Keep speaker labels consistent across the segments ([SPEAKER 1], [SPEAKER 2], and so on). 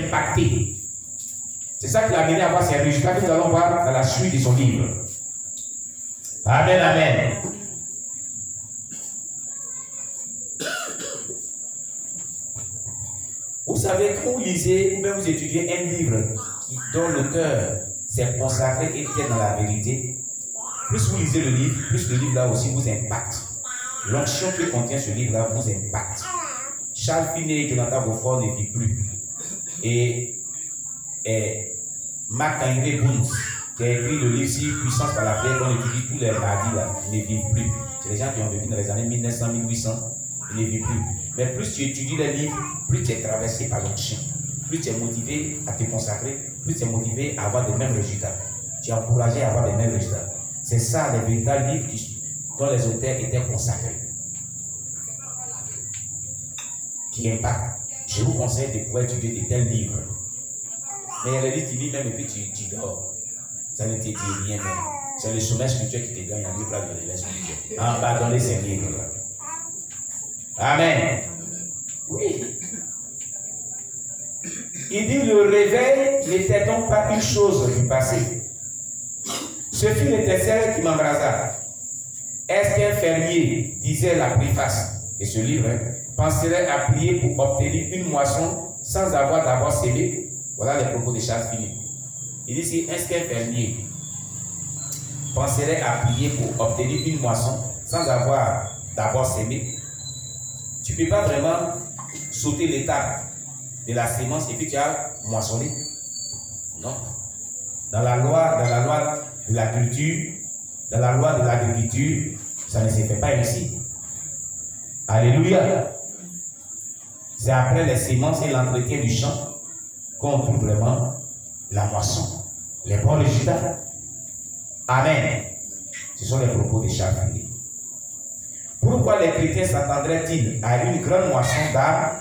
[SPEAKER 1] impacté. C'est ça qui l'a amené à voir ces résultats que nous allons voir dans la suite de son livre. Amen, amen. Vous savez, quand vous lisez ou bien vous étudiez un livre dont l'auteur s'est consacré et était dans la vérité, plus vous lisez le livre, plus le livre là aussi vous impacte. L'onction que contient ce livre là vous impacte. Charles Finney et Jonathan Beaufort ne vivent plus. Et Mark Henry Boone, qui a écrit le livre sur Puissance par la prière, qu'on étudie tous les mardis là, ne vivent plus. C'est les gens qui ont vécu dans les années 1900, 1800, ils ne vivent plus. Mais plus tu étudies les livres, plus tu es traversé par l'onction. Plus tu es motivé à te consacrer, plus tu es motivé à avoir les mêmes résultats. Tu es encouragé à avoir les mêmes résultats. C'est ça les véritables livres dont les auteurs étaient consacrés. Qui impactent. Je vous conseille de pouvoir étudier de tels livres. Mais il y a des livres qui lisent même et puis tu dors. Ça ne te dit rien même. C'est le sommet spirituel qui te gagne en livre là de l'éveil spirituel. Abandonnez ces livres-là. Amen. Oui. Il dit le réveil n'était donc pas une chose du passé. Ce fut l'étincelle qui m'embrasa. Est-ce qu'un fermier, disait la préface de ce livre, penserait à prier pour obtenir une moisson sans avoir d'abord sémé? Voilà les propos de Charles Finney. Il dit ici, est-ce qu'un fermier penserait à prier pour obtenir une moisson sans avoir d'abord sémé? Tu ne peux pas vraiment sauter l'étape de la sémence et puis tu as moissonné. Non. Dans la loi de la culture, dans la loi de l'agriculture, ça ne se fait pas ainsi. Alléluia. C'est après les sémences et l'entretien du champ qu'on trouve vraiment la moisson, les bons résultats. Amen. Ce sont les propos de Charles Finney. Pourquoi les chrétiens s'attendraient-ils à une grande moisson d'âme,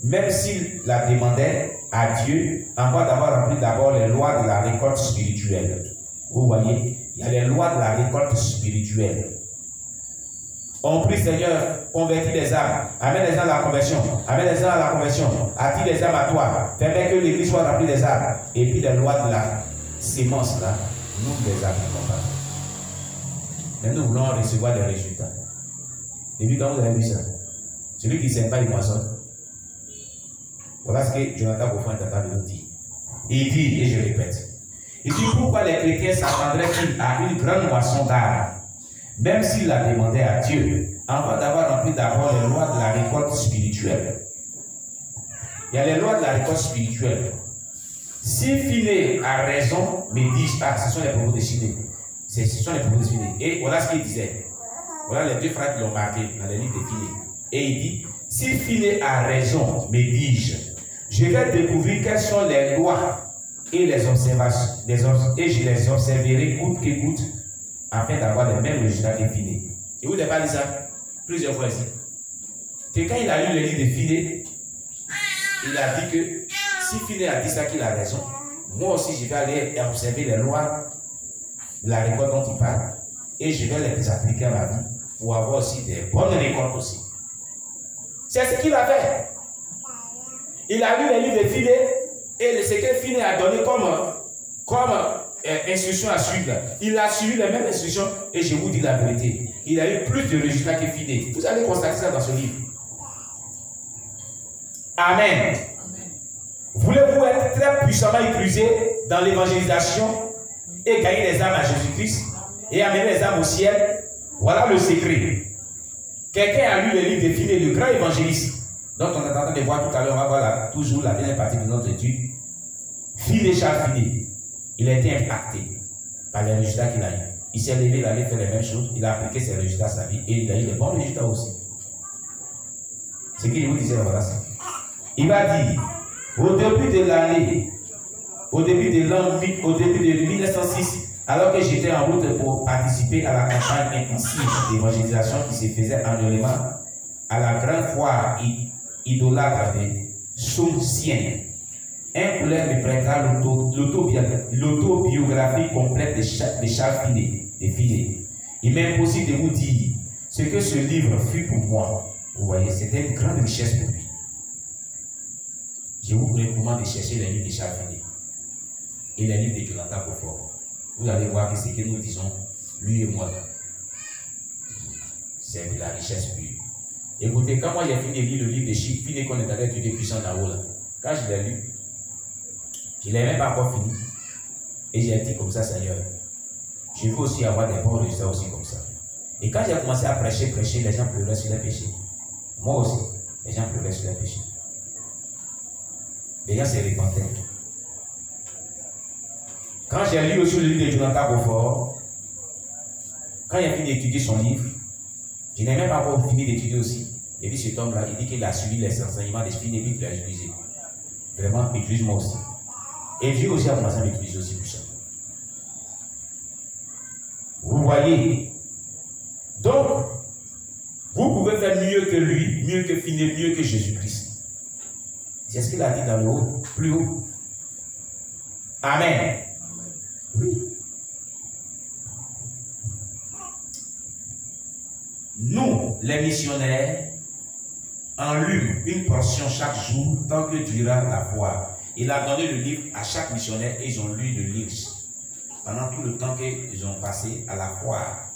[SPEAKER 1] même s'ils la demandaient à Dieu, avant d'avoir rempli d'abord les lois de la récolte spirituelle? Vous voyez, il y a les lois de la récolte spirituelle. On prie, Seigneur, convertis les âmes, amène les âmes à la conversion, amène les âmes à la conversion, attire les âmes à toi, permets que l'église soit remplie des âmes. Et puis les lois de la sémence, là, nous ne les appliquons pas. Mais nous voulons recevoir des résultats. Et puis quand vous avez vu ça, celui qui ne sème pas, il moissonne. Voilà ce que Jonathan Beaufort est en train de nous dire. Il dit, et je répète, il dit pourquoi les chrétiens s'attendraient-ils à une grande moisson d'âme, même s'ils la demandaient à Dieu, avant d'avoir rempli d'abord les lois de la récolte spirituelle. Il y a les lois de la récolte spirituelle. Si Finney a raison, mais dis, ah, ce sont les propos de Finney. Ce sont les propos de Finney. Et voilà ce qu'il disait. Voilà les deux frères qui l'ont marqué dans les livres de Finney. Et il dit, si Finney a raison, me dis-je, je vais découvrir quelles sont les lois et les observations, et je les observerai coûte que coûte, afin d'avoir les mêmes résultats que Finney. Et vous n'avez pas dit ça plusieurs fois ici. Que quand il a lu le livre de Finney, il a dit que si Finney a dit ça, qu'il a raison, moi aussi je vais aller observer les lois de la récolte dont il parle et je vais les appliquer à ma vie pour avoir aussi des bonnes récoltes aussi. C'est ce qu'il a fait. Il a lu les livres de Finney et ce que Finney a donné comme instruction à suivre. Il a suivi les mêmes instructions et je vous dis la vérité. Il a eu plus de résultats que Finney. Vous allez constater ça dans ce livre. Amen. Voulez-vous être très puissamment utilisé dans l'évangélisation et gagner les âmes à Jésus-Christ et amener les âmes au ciel? Voilà le secret. Quelqu'un a lu le livre de Finney, le grand évangéliste, dont on est en train de voir tout à l'heure. On va voir toujours la dernière partie de notre étude. Finney, Charles Finney, il a été impacté par les résultats qu'il a eu. Il s'est levé, il allait faire les mêmes choses, il a appliqué ses résultats à sa vie et il a eu les bons résultats aussi. C'est ce qu'il vous disait, voilà ça. Il va dire, au début de l'année, au début de 1906, alors que j'étais en route pour participer à la campagne intensive d'évangélisation qui se faisait annuellement à la grande foire idolâtre de Sun Sien, un collègue me prêta l'autobiographie complète de Charles Finney. Il m'est impossible de vous dire ce que ce livre fut pour moi. Vous voyez, c'était une grande richesse pour lui. Je vous recommande de chercher les livres de Charles Finney et les livres de Jonathan Beaufort. Vous allez voir que ce que nous disons, lui et moi, c'est de la richesse pure. Écoutez, quand moi j'ai fini de lire le livre de Charles Finney qu'on est allé étudier puissant là-haut, là, quand je l'ai lu, je ne l'ai même pas encore fini. Et j'ai dit comme ça, Seigneur, je veux aussi avoir des bons résultats aussi comme ça. Et quand j'ai commencé à prêcher, les gens pleuraient sur les péchés. Moi aussi, les gens pleuraient sur les péchés. Les gens se repentaient. Quand j'ai lu aussi le livre de Jonathan Beaufort, quand il a fini d'étudier son livre, je n'ai même pas encore fini d'étudier aussi. Et puis cet homme-là, il dit qu'il a suivi les enseignements de Finney et puis qu'il l'a utilisé. Vraiment, utilise-moi aussi. Et Dieu aussi a commencé à m'utiliser aussi pour ça. Vous voyez? Donc, vous pouvez faire mieux que lui, mieux que Finney, mieux que Jésus-Christ. C'est ce qu'il a dit dans le haut, plus haut. Amen. Oui. Nous, les missionnaires, enlument une portion chaque jour tant que durera la foi. Il a donné le livre à chaque missionnaire et ils ont lu le livre pendant tout le temps qu'ils ont passé à la foire.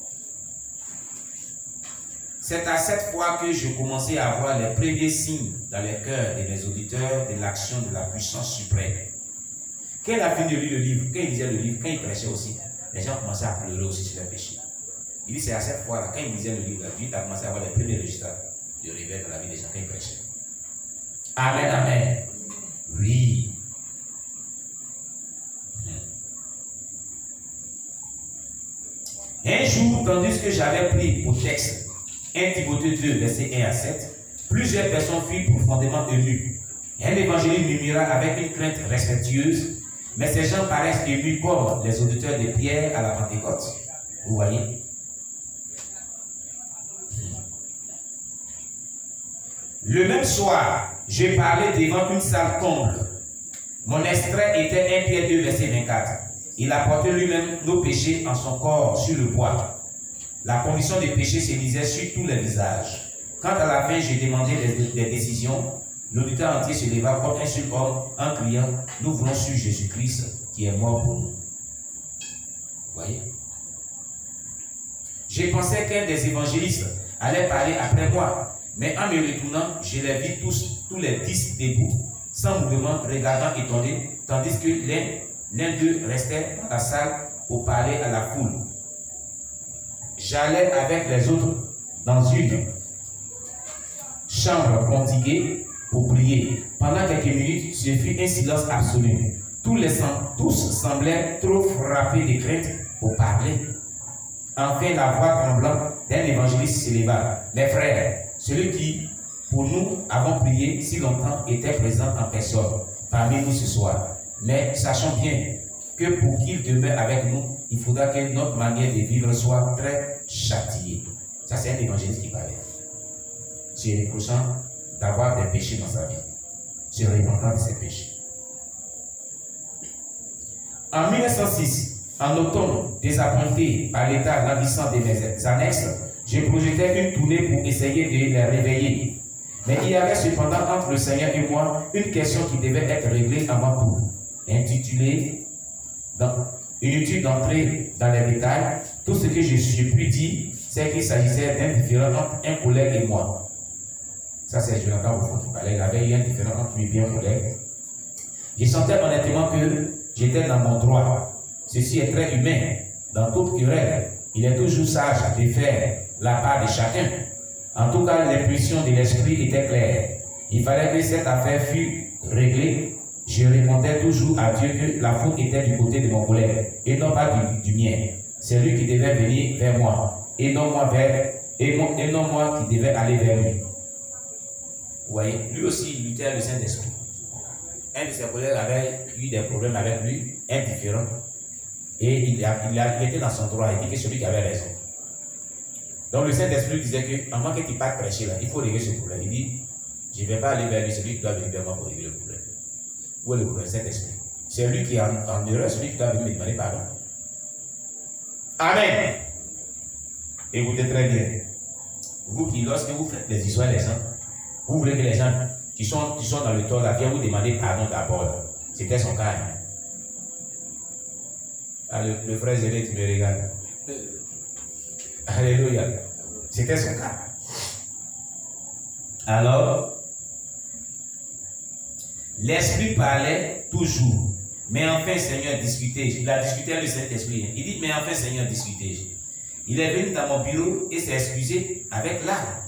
[SPEAKER 1] C'est à cette fois que je commençais à voir les premiers signes dans les cœurs de mes auditeurs de l'action de la puissance suprême. Quand il a fini de lire le livre, quand il lisait le livre, quand il prêchait aussi, les gens commençaient à pleurer aussi sur les péchés. Il dit c'est à cette fois-là, quand il lisait le livre, Dieu a commencé à avoir les premiers résultats de réveil dans la vie des gens quand il prêchait. Amen, amen. Oui. Un jour, tandis que j'avais pris pour texte 1 Timothée 2, versets 1 à 7, plusieurs personnes furent profondément émues. Un évangéliste murmura avec une crainte respectueuse, mais ces gens paraissent émus comme les auditeurs de Pierre à la Pentecôte. Vous voyez? Le même soir, je parlais devant une salle comble. Mon extrait était 1 Pierre 2, verset 24. Il a porté lui-même nos péchés en son corps sur le bois. La commission des péchés se lisait sur tous les visages. Quand à la fin, j'ai demandé les décisions, l'auditeur entier se leva comme un seul homme en criant, nous voulons sur Jésus-Christ qui est mort pour nous. Vous voyez? J'ai pensé qu'un des évangélistes allait parler après moi, mais en me retournant, je les vis tous les 10 debout, sans mouvement, regardant étonnés, tandis que l'un d'eux restait dans la salle pour parler à la foule. J'allais avec les autres dans une chambre contiguë pour prier. Pendant quelques minutes, ce fut un silence absolu. Tous semblaient trop frappés de crainte pour parler. Enfin, la voix tremblante d'un évangéliste s'éleva. Mes frères, celui qui, pour nous, avons prié si longtemps, était présent en personne parmi nous ce soir. Mais sachons bien que pour qu'il demeure avec nous, il faudra que notre manière de vivre soit très châtiée. Ça, c'est un évangéliste qui parlait. Se reprochant d'avoir des péchés dans sa vie. Se repentant de ses péchés. En 1906, en automne, désappointé par l'état languissant de mes annexes, je projetais une tournée pour essayer de les réveiller. Mais il y avait cependant entre le Seigneur et moi une question qui devait être réglée avant tout, intitulée inutile d'entrer dans les détails. Tout ce que je puis dire, c'est qu'il s'agissait d'un différend entre un collègue et moi. Ça, c'est Jonathan Beaufort qui parlait. Il avait eu un différend entre lui et un collègue. Je sentais honnêtement que j'étais dans mon droit. Ceci est très humain. Dans toute querelle, il est toujours sage de faire la part de chacun. En tout cas, l'impulsion de l'esprit était claire. Il fallait que cette affaire fût réglée. Je répondais toujours à Dieu que la faute était du côté de mon collègue et non pas du mien. C'est lui qui devait venir vers moi et non moi qui devais aller vers lui. Vous voyez, lui aussi il luttait le Saint-Esprit. Un de ses collègues avait eu des problèmes avec lui, indifférent, et il était dans son droit. Il dit que c'est lui qui avait raison. Donc le Saint-Esprit disait que, à moins que tu partes prêcher là, il faut régler ce problème. Il dit, je ne vais pas aller vers lui, c'est lui qui doit venir vers moi pour régler le problème. Où est le problème? Saint-Esprit. C'est lui qui est en erreur, c'est lui qui doit venir me demander pardon. Amen. Écoutez très bien. Vous qui, lorsque vous faites des histoires des gens, vous voulez que les gens qui sont dans le tort, là, viens vous demander pardon d'abord. C'était son cas. Hein. Ah, le frère Zélé, tu me regardes. Alléluia. C'était son cas. Alors, l'Esprit parlait toujours. Mais enfin, Seigneur, discutais-je. Il a discuté avec le Saint-Esprit. Hein. Il dit, mais enfin, Seigneur, discutais-je. Il est venu dans mon bureau et s'est excusé avec l'âme.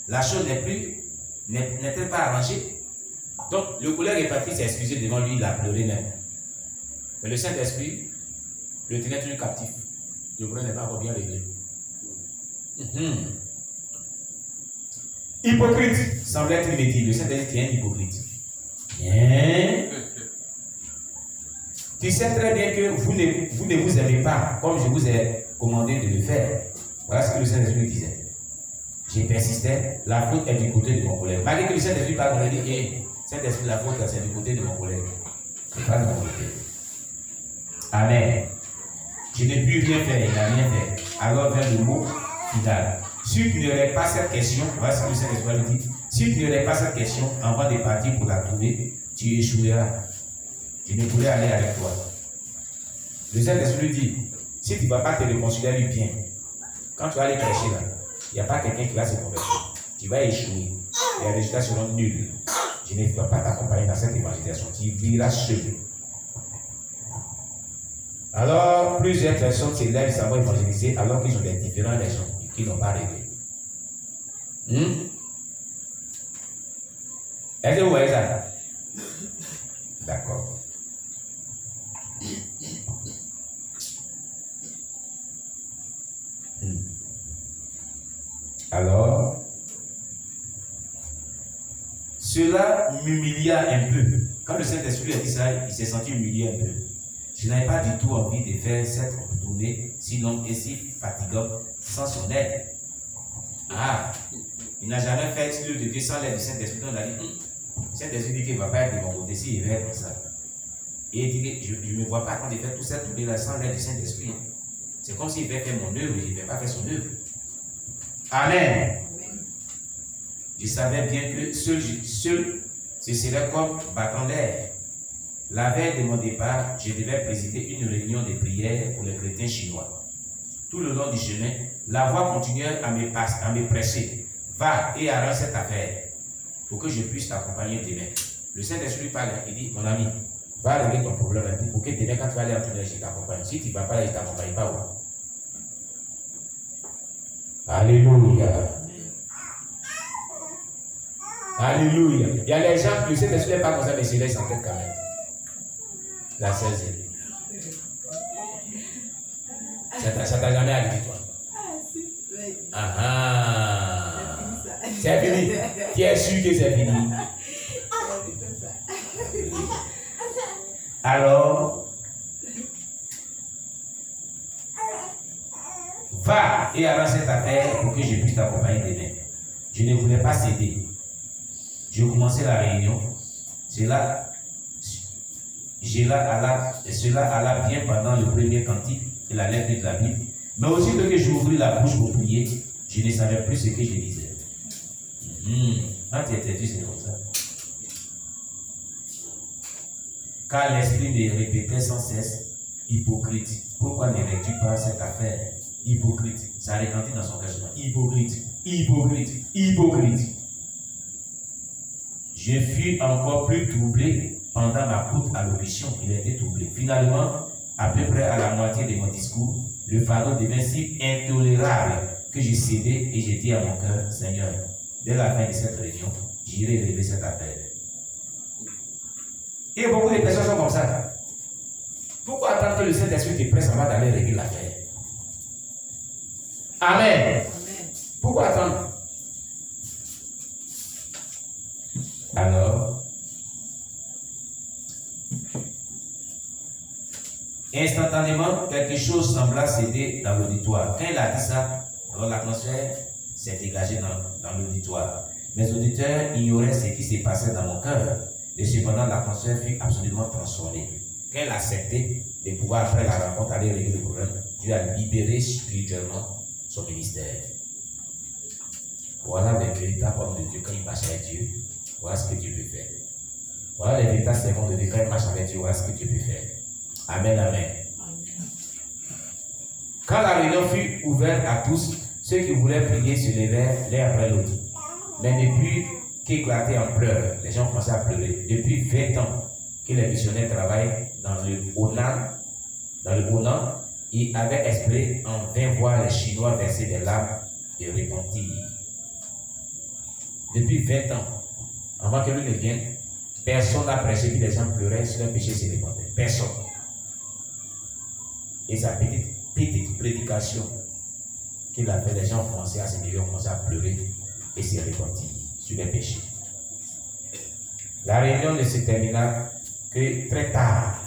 [SPEAKER 1] La chose n'était pas arrangée. Donc, le collègue est parti s'est excusé devant lui, il a pleuré même. Mais le Saint-Esprit le tenait toujours captif. Le problème n'est pas encore bien réglé. Hypocrite, semblait être il dit. Le Saint-Esprit est un hypocrite. Bien. Tu sais très bien que vous ne vous aimez pas comme je vous ai commandé de le faire. Voilà ce que le Saint-Esprit disait. J'ai persisté, la faute est du côté de mon collègue. Malgré que le Saint-Esprit parle, on a dit, Saint-Esprit, la faute c'est du côté de mon collègue. C'est pas de mon côté. Amen. Je n'ai plus rien fait, il n'a rien fait. Alors vient le mot final. Si tu n'aurais pas cette question, voilà ce que le Saint-Esprit lui dit. Si tu n'aurais pas cette question, avant de partir pour la trouver, tu échoueras. Je ne pourrais aller avec toi. Le Saint-Esprit lui dit, si tu ne vas pas te réconcilier bien, quand tu vas aller prêcher là, il n'y a pas quelqu'un qui va se convertir. Tu vas échouer. Les résultats seront nuls. Je ne vais pas t'accompagner dans cette évangélisation. Tu vivras seul. Alors, plusieurs personnes s'élèvent et s'en vont évangéliser alors qu'ils ont des différents légions qui n'ont pas réglé. Est-ce que vous voyez ça? D'accord. Alors, cela m'humilia un peu. Quand le Saint-Esprit a dit ça, il s'est senti humilié un peu. Je n'avais pas du tout envie de faire cette tournée si longue et si fatigante sans son aide. Ah, il n'a jamais fait plus de 200 lettres du Saint-Esprit. On a dit, Saint-Esprit dit qu'il ne va pas être de mon côté s'il va comme ça. Et il dit que je ne me vois pas quand il fait toute cette tournée là sans l'aide du Saint-Esprit. C'est comme s'il avait fait mon œuvre et il ne va pas faire son œuvre. Amen. Je savais bien que seul ce serait comme battant l'air. La veille de mon départ, je devais présider une réunion de prière pour les chrétiens chinois. Tout le long du chemin, la voix continuait à me presser. Va et arrange cette affaire pour que je puisse t'accompagner demain. Le Saint-Esprit parle, il dit, mon ami, va régler ton problème pour que demain, quand tu vas aller en tournée, je t'accompagne. Si tu ne vas pas là, je ne t'accompagne pas. Ouais. Alléluia. Alléluia. Il y a les gens, le Saint-Esprit n'est pas comme ça, mais c'est là, ils s'entêtent quand même. La 16e. Ça t'a jamais arrivé, toi? Ah ah. C'est fini. Tu es sûr que c'est fini? Alors, va et arrange cette affaire pour que je puisse t'accompagner demain. Je ne voulais pas céder. Je commençais la réunion. Cela alla bien pendant le premier cantique et la lettre de la Bible. Mais aussi que j'ouvris la bouche pour prier, je ne savais plus ce que je disais. Quand tu étais, c'est comme ça. Car l'esprit me répétait sans cesse, hypocrite. Pourquoi ne règles-tu pas cette affaire? Hypocrite. Ça retentit dans son cœur. Hypocrite, hypocrite, hypocrite. Je fus encore plus troublé pendant ma courte allocution. Il a été troublé. Finalement, à peu près à la moitié de mon discours, le fardeau devint si intolérable que j'ai cédé et j'ai dit à mon cœur, Seigneur, dès la fin de cette réunion, j'irai régler cette affaire. Et beaucoup de personnes sont comme ça. Pourquoi attendre que le Saint-Esprit te presse avant d'aller régler l'affaire? Amen. Pourquoi attendre? Alors, instantanément, quelque chose sembla céder dans l'auditoire. Quand il a dit ça, alors l'atmosphère s'est dégagée dans l'auditoire. Mes auditeurs ignoraient ce qui se passait dans mon cœur. Et cependant, l'atmosphère fut absolument transformée. Quand elle a accepté de pouvoir, après la rencontre, aller régler le problème, Dieu a libéré spirituellement son ministère. Voilà les véritables hommes de Dieu quand ils marchent avec Dieu. Voilà ce que Dieu peut faire. Voilà les véritables servants de Dieu. Quand ils marchent avec Dieu, voilà ce que Dieu peut faire. Amen, amen. Quand la réunion fut ouverte à tous, ceux qui voulaient prier se levèrent l'un après l'autre. Mais depuis qu'éclatait en pleurs, les gens commençaient à pleurer. Depuis 20 ans que les missionnaires travaillent dans le Honan, ils avaient espéré en vain voir les Chinois verser des larmes de repentir. Depuis 20 ans, avant que lui ne vienne, personne n'a prêché, puis les gens pleuraient sur leur péché, se repentaient. Personne. Et sa petite prédication qu'il a fait, les gens ont commencé à s'énerver, ont commencé à pleurer et se repentir sur les péchés. La réunion ne se termina que très tard.